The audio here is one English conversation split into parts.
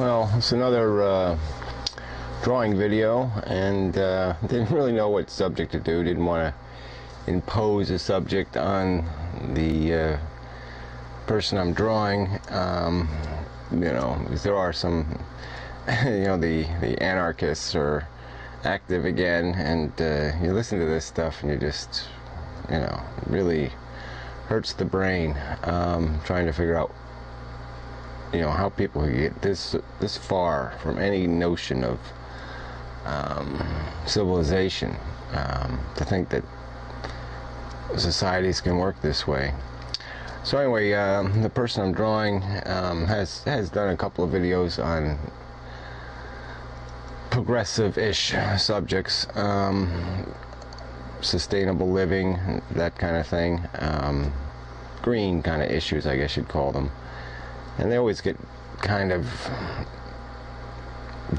Well, it's another drawing video, and didn't really know what subject to do. Didn't want to impose a subject on the person I'm drawing. Because there are some, the anarchists are active again, and you listen to this stuff and you just, really hurts the brain, trying to figure out how people get this far from any notion of civilization, to think that societies can work this way. So anyway, the person I'm drawing has done a couple of videos on progressive-ish subjects, sustainable living, that kind of thing, green kind of issues, I guess you'd call them. And they always get kind of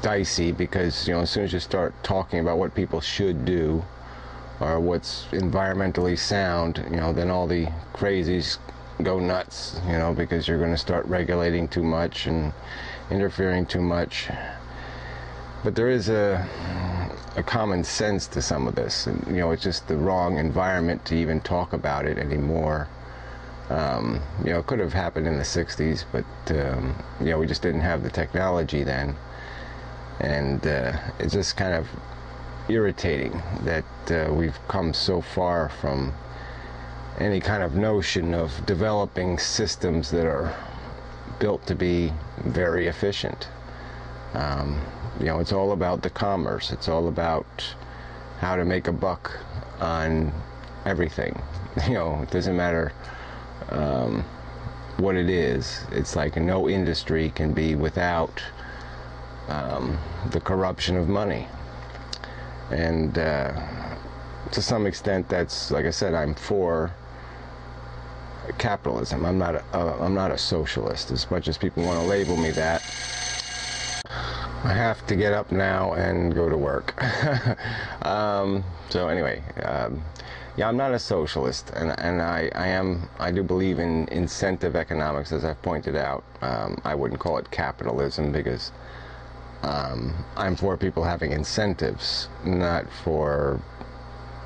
dicey because, as soon as you start talking about what people should do or what's environmentally sound, then all the crazies go nuts, because you're going to start regulating too much and interfering too much. But there is a common sense to some of this, and it's just the wrong environment to even talk about it anymore. It could have happened in the 60s, but we just didn't have the technology then, and it's just kind of irritating that we've come so far from any kind of notion of developing systems that are built to be very efficient. It's all about the commerce. It's all about how to make a buck on everything. It doesn't matter what it is. It's like no industry can be without the corruption of money. And to some extent, that's, like I said, I'm for capitalism. I'm not a socialist, as much as people want to label me that. I have to get up now and go to work. So anyway, yeah, I'm not a socialist, and I do believe in incentive economics, as I've pointed out. I wouldn't call it capitalism, because I'm for people having incentives, not for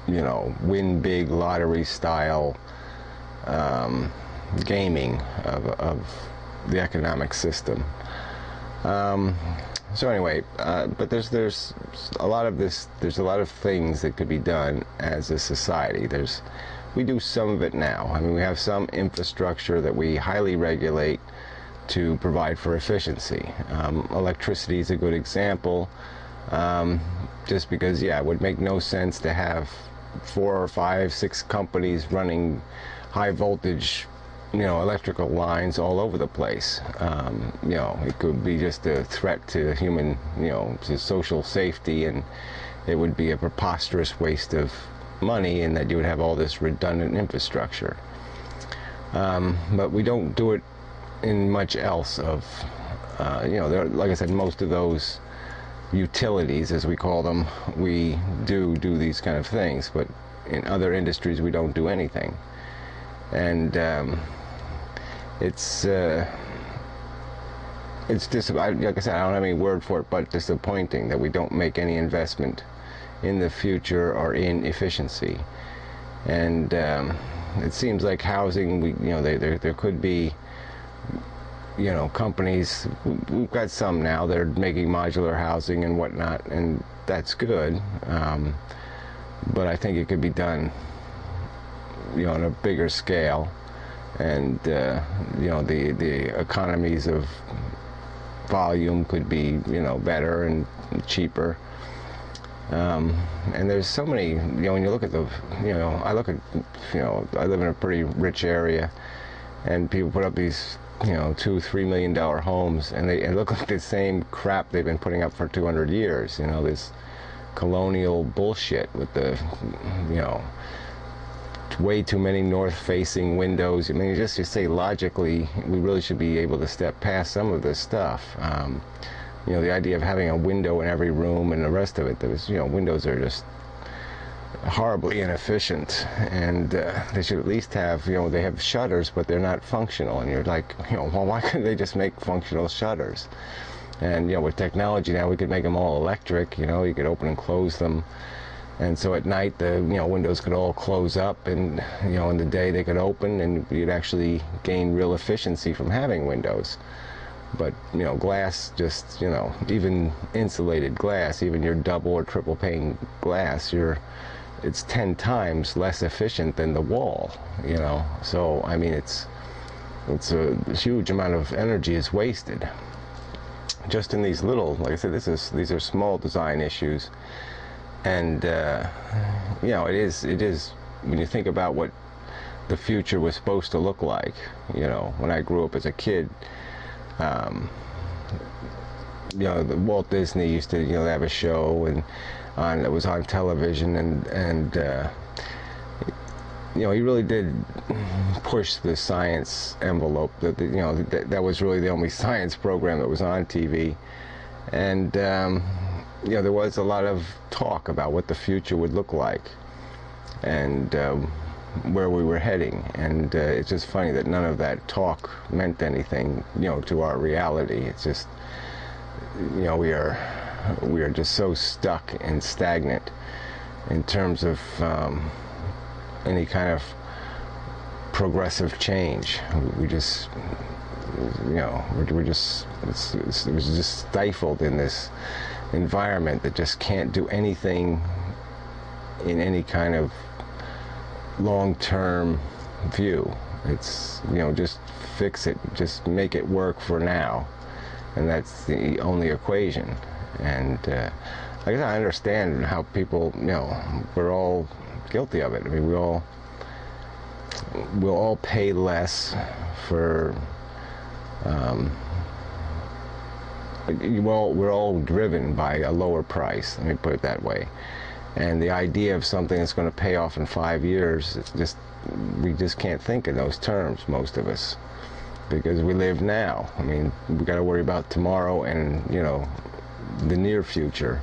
win big lottery style gaming of the economic system. So anyway, but there's a lot of this. There's a lot of things that could be done as a society. We do some of it now. I mean, we have some infrastructure that we highly regulate to provide for efficiency. Electricity is a good example. Just because, it would make no sense to have 4 or 5, 6 companies running high voltage electrical lines all over the place. It could be just a threat to human, to social safety, and it would be a preposterous waste of money, and that you would have all this redundant infrastructure. But we don't do it in much else of, like I said, most of those utilities, as we call them, we do these kind of things, but in other industries we don't do anything. And it's just, like I said, I don't have any word for it, but disappointing that we don't make any investment in the future or in efficiency. And it seems like housing, there could be, companies. We've got some now that are making modular housing and whatnot, and that's good. But I think it could be done, on a bigger scale. And the economies of volume could be better and cheaper, and there's so many, when you look at I live in a pretty rich area, and people put up these $2-3 million homes, and they look like the same crap they've been putting up for 200 years. This colonial bullshit with the way too many north-facing windows. I mean, you say logically, we really should be able to step past some of this stuff. The idea of having a window in every room and the rest of it, windows are just horribly inefficient, and they should at least have, they have shutters, but they're not functional, and you're like, well, why couldn't they just make functional shutters? And with technology now, we could make them all electric. You could open and close them, and so at night the windows could all close up, and in the day they could open, and you'd actually gain real efficiency from having windows. But glass, just even insulated glass, even your double or triple pane glass, it's 10 times less efficient than the wall. So I mean, it's a huge amount of energy is wasted just in these little, like I said, these are small design issues. And it is when you think about what the future was supposed to look like. When I grew up as a kid, the Walt Disney used to have a show and it was on television, and he really did push the science envelope. That was really the only science program that was on TV, and there was a lot of talk about what the future would look like and where we were heading. And it's just funny that none of that talk meant anything, to our reality. It's just, we are just so stuck and stagnant in terms of any kind of progressive change. We're just stifled in this environment that just can't do anything in any kind of long-term view. It's just fix it, just make it work for now, and that's the only equation. And I guess I understand how people, we're all guilty of it. I mean, we'll all pay less for we're all driven by a lower price, let me put it that way. And the idea of something that's going to pay off in 5 years, we just can't think in those terms, most of us, because we live now. I mean, we got to worry about tomorrow and the near future.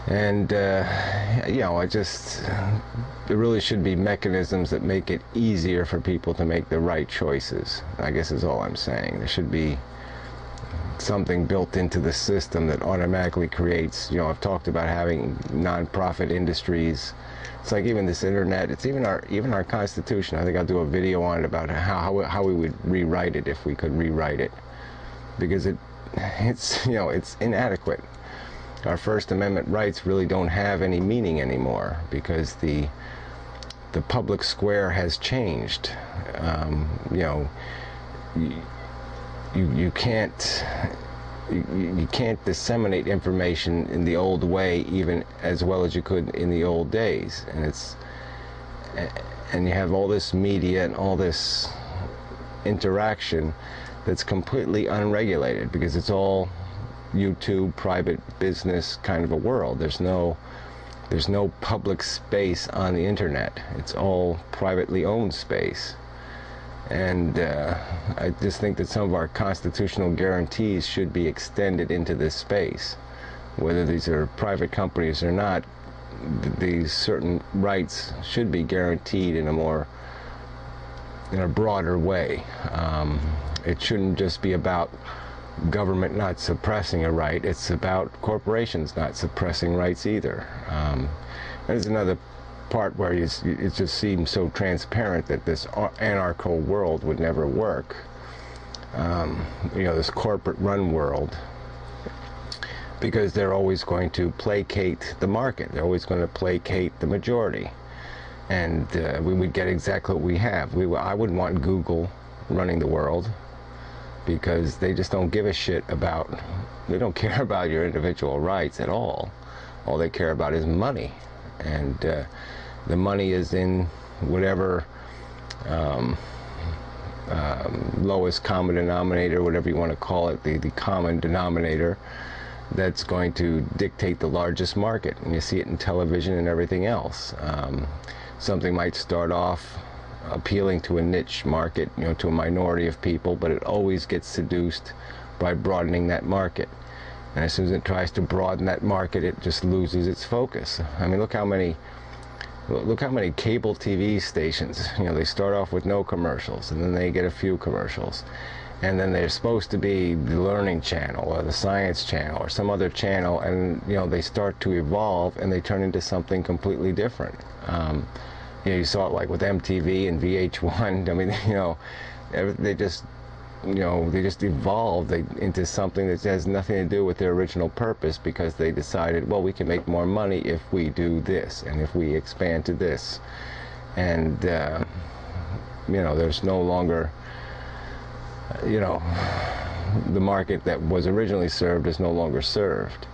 And there really should be mechanisms that make it easier for people to make the right choices, I guess is all I'm saying. There should be something built into the system that automatically creates, I've talked about having non-profit industries. It's like even this internet, it's even our Constitution. I think I'll do a video on it about how we would rewrite it if we could rewrite it, because it's inadequate. Our First Amendment rights really don't have any meaning anymore, because the public square has changed. You can't disseminate information in the old way even as well as you could in the old days, and you have all this media and all this interaction that's completely unregulated, because it's all YouTube, private business kind of a world. There's no public space on the internet. It's all privately owned space. And I just think that some of our constitutional guarantees should be extended into this space. Whether these are private companies or not, these certain rights should be guaranteed in a broader way. It shouldn't just be about government not suppressing a right. It's about corporations not suppressing rights either. There's another part where it just seems so transparent that this anarcho world would never work. This corporate run world, because they're always going to placate the market. They're always going to placate the majority, and we would get exactly what we have. I wouldn't want Google running the world, because they just don't give a shit they don't care about your individual rights at all. All they care about is money. And the money is in whatever lowest common denominator, whatever you want to call it, the common denominator that's going to dictate the largest market. And you see it in television and everything else. Something might start off appealing to a niche market, to a minority of people, but it always gets seduced by broadening that market. And as soon as it tries to broaden that market, it just loses its focus. I mean, look how many cable TV stations, they start off with no commercials, and then they get a few commercials. and then they're supposed to be the Learning Channel or the Science Channel or some other channel, and they start to evolve and they turn into something completely different. You saw it like with MTV and VH1. I mean, they just evolved into something that has nothing to do with their original purpose, because they decided, well, we can make more money if we do this and if we expand to this, and there's no longer, the market that was originally served is no longer served.